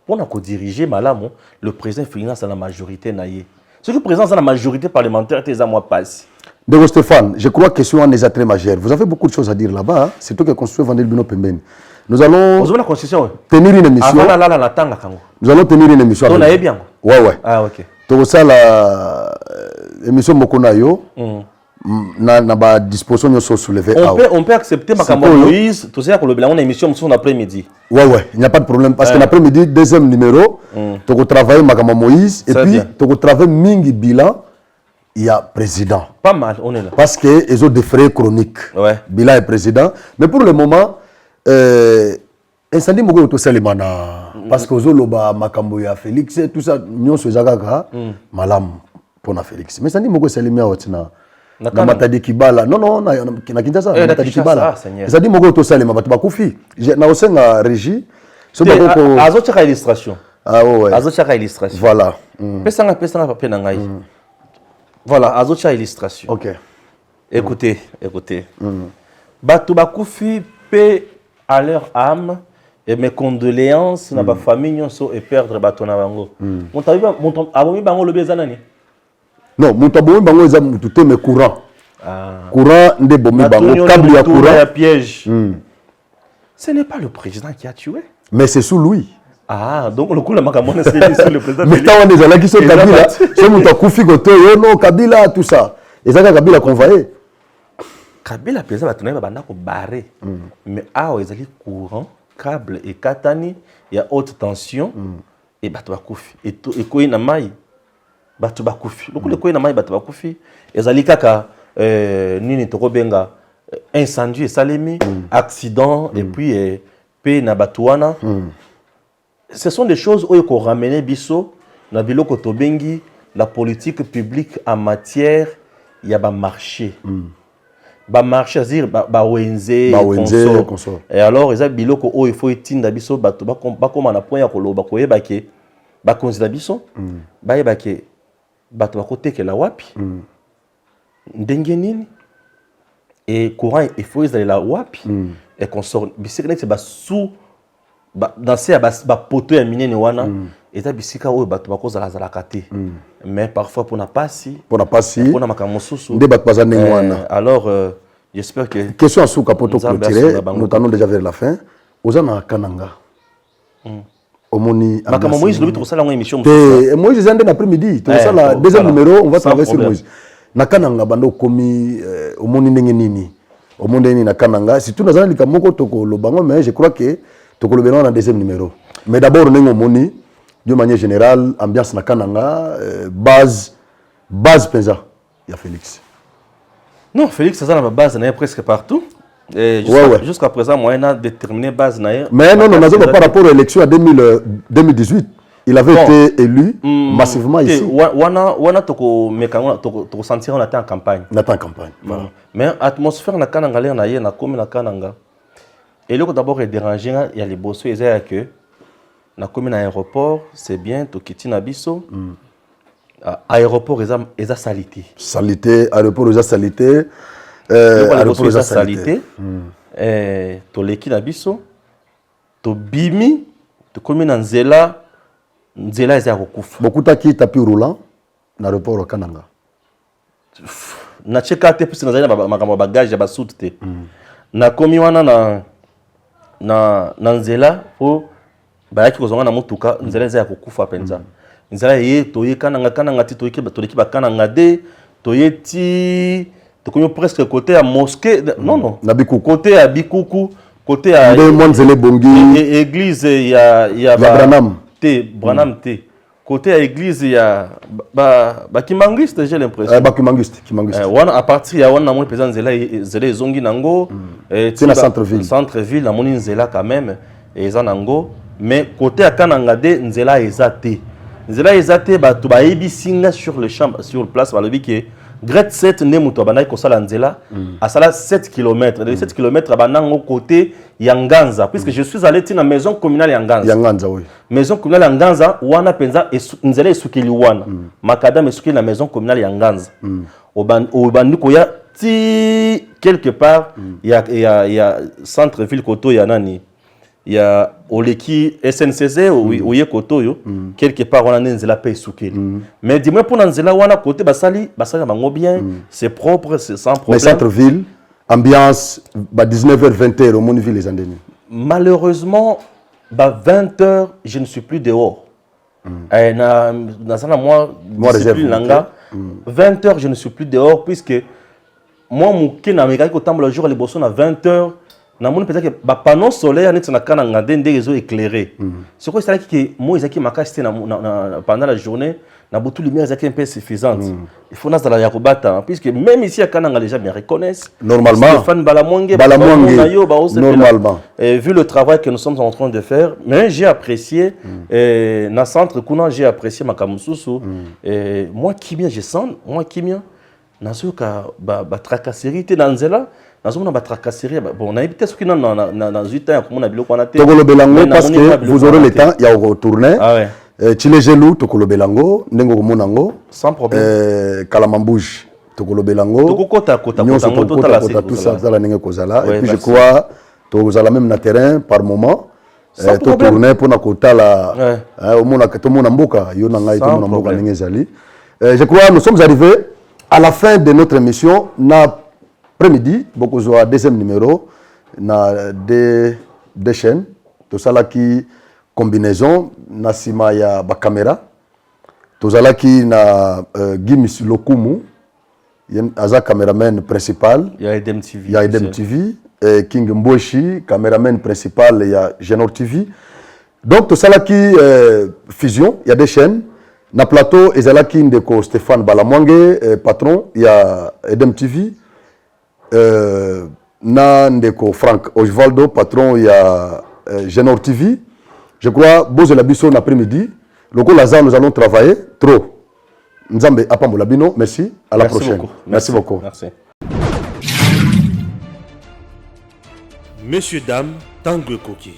pour nous diriger Malamo, le président finance à la majorité naïe. Ce que le président à la majorité parlementaire est à moi passe. Donc Stéphane, je crois que question est très majeure. Vous avez beaucoup de choses à dire là-bas, c'est toi qui as construit Vandel Bino Pembeni. Nous allons la constitution, tenir une émission. Nous allons tenir une émission. On a bien. Ouais. Ah ok. Donc ça la émission Mokonayo. Na ba disposition nous sont soulevés. On peut accepter Makambo Moïse, tout ça pour le bilan, on a une émission son après-midi. Ouais, il n'y a pas de problème parce que l'après-midi deuxième numéro, tu vas travailler Makambo Moïse et puis tu vas travailler Mingi bilan, il y a président. Pas mal, on est là. Parce que ils ont des frais chroniques. Ouais. Bilan et président, mais pour le moment incendie moko to salimana parce que ozoloba Makambo ya Félix tout ça nyonso ezakaka malam pour na Félix. Mais incendie moko salimia otina na Matadi Kibala non na Kinshasa na Matadi Kibala ça dit moko to salima bato bakufi na osenga régie so bako azochaka illustration ouais azochaka illustration voilà pesanga pape na ngai voilà azochaka illustration OK écoutez bato bakufi pe à leur âme et mes condoléances na ba famille nyonso et perdre bato na bango mon abomi bango le bezanani. Non, mon tabou bango eza mututé mais courant. Courant nde bomi bango câble ya courant ya piège. Ce n'est pas le président qui a tué. Mais c'est sous lui. Ah, donc le coup la makamone c'est sur le président. Mais tant on est là qui sont Kabila, c'est mon takufi goto yo non Kabila tout ça. Ezaka Kabila convoyé. Kabila pesa batuna banda ko barrer. Mais ezali courant, câble et katani, il y a haute tension et bato bakufi et ko ina mai. Bato bakufi lokule ko ina mai bato bakufi ezali kaka nini to benga incendie salemi accident et puis pe na batuana ce sont des choses où il faut ramener biso na biloko to bengi la politique publique en matière il y a ba marché c'est-à-dire ba wenze consort et alors eza biloko où il faut itinda biso bato ba koma na point ya koloba ko yebake ba konzida biso ba yebake bato bakotekela wapi ndenge nini et courant il faut aller la wapi et consort bisika c'est ba sous dans ces ba poto ya minene wana et ça bisika oyo bato bakozala zala kate mais parfois pour na passi pour na makamosusu nde bato bazane wana alors j'espère que question sous capoto clôturer nous allons déjà vers la fin ozana kananga Omoni Makambo Moïse le tout ça la émission Moïse zande l'après-midi tout ça la deuxième numéro on va travailler sur Moïse na kananga bando komi omoni ndenge nini omonde ni na kananga si tout nazana likamoko toko lobango mais je crois que toko lobena na deuxième numéro mais d'abord ndenge omoni de manière générale ambiance na kananga base penza ya Félix non Félix ça la base na presque partout. Jusqu'à présent, moi, on a déterminé base naïe. Mais non, par rapport à l'élection à 2018, il avait été élu massivement ici. On a toko sentir on était en campagne. On était en campagne. Mais l'atmosphère na kananga na ye na komi na kananga. Et là d'abord est dérangé, il y a les bosseux ils disent que na komi na aéroport, c'est bien to kiti na biso. Aéroport ils a salité. Salité, aéroport ils a salité. Aéroport eza salité toleki na biso tobimi tokomi na nzela eza ya kokufa bokutaki tapis roulant na aéroport kananga nacheka te pusi nazali na makambo bagage ya basute te nakomi wana na nzela po bayaki kozonga na motuka nzela eza ya kokufa mpenza nzela ye toye kananga ti toleki bakananga de toyeti tokomi presque côté à mosquée non côté à Bikuku côté à Monzele Bongi église il y a Branham Branham côté à l'église, il y a Kimangiste, j'ai l'impression. Kimangiste. À partir, il y a un président Zélé Zongi Nango. C'est la centre-ville. Centre-ville, la Moni Nzela quand même, et Zanango. Mais côté à Kanangade, Nzela Ezate. Nzela Ezate, tu vas ébisinga sur le champ, sur place, le que Grade 7, Nemuto, Banai Kosala Nzela, à Sala 7 km. Les 7 km, au côté Yanganza, puisque je suis allé dans la maison communale Yanganza. Yanganza, oui. Maison communale Yanganza, Wana Penza, Nzela et Soukili Wana. Makadam et Soukili, la maison communale Yanganza. Au Bandoukoya, quelque part, il y a centre-ville Koto, il y a Nani. Il y a Oleki SNCC ou Yekoto, quelque part, on a Nzela Pay Soukili. Mais dis-moi, pour Nzela, Wana Kote, Basali, bien, c'est propre, c'est sans problème. Mais centre-ville, ambiance, 19h, 20h, au monde ville les Andénies. Malheureusement, 20h, je ne suis plus dehors. Dans un mois, 20h, je ne suis plus dehors, puisque moi, je suis le jour, les bossons à 20h. Je suis peut-être que le panneau solaire est éclairé. C'est quoi que moi, pendant la journée, la lumière est un peu suffisante. Il faut que la Yarobata, puisque même ici à Kananga, les gens me reconnaissent. Normalement. Stéphane Balamwange, normalement. Vu le travail que nous sommes en train de faire, mais j'ai apprécié, dans le centre Kuna, j'ai apprécié ma Kamususu. Moi, qui bien, je sens, moi, qui bien, dans ce cas, tracasserie, tu es dans Zela. On a tracasserie. On a évité ce qui est dans 8 ans, comme on a dit, Tokolo Belango, parce que vous aurez le temps, il y a retourné. Chile Gelou, Tokolo Belango, Nengo Monango. Sans problème. Kalamambouj, Tokolo Belango. Tokota, tout ça, ça la Nengo Kozala. Et puis je crois, Tokozala même na terrain par moment. Tourner pour na kota la. Au monde, tout le monde en boka, Yonanga et tout le monde en boka, Nengo Zali. Je crois, nous sommes arrivés à la fin de notre émission. Après-midi, beaucoup de deuxième numéro, na des chaînes, tout ça là qui combinaison, na sima ya ba caméra, tout ça là qui na Gimis Lokumu, aza caméraman principal, il y a Edem TV, King Mboshi, caméraman principal, il y a Genor TV. Donc tout ça là qui fusion, il y a des chaînes. Na plateau, il y a qui ndeko Stéphane Balamwange, patron, il y a Edem TV. Nandeko Franck Osvaldo, patron, il y a Genor TV. Je crois, Bozo Labiso l'après-midi. Le coup Lazare, nous allons travailler trop. Nzambe Apambo Labino, merci. À la prochaine. Merci beaucoup. Merci. Messieurs, dames, Tangue Koki.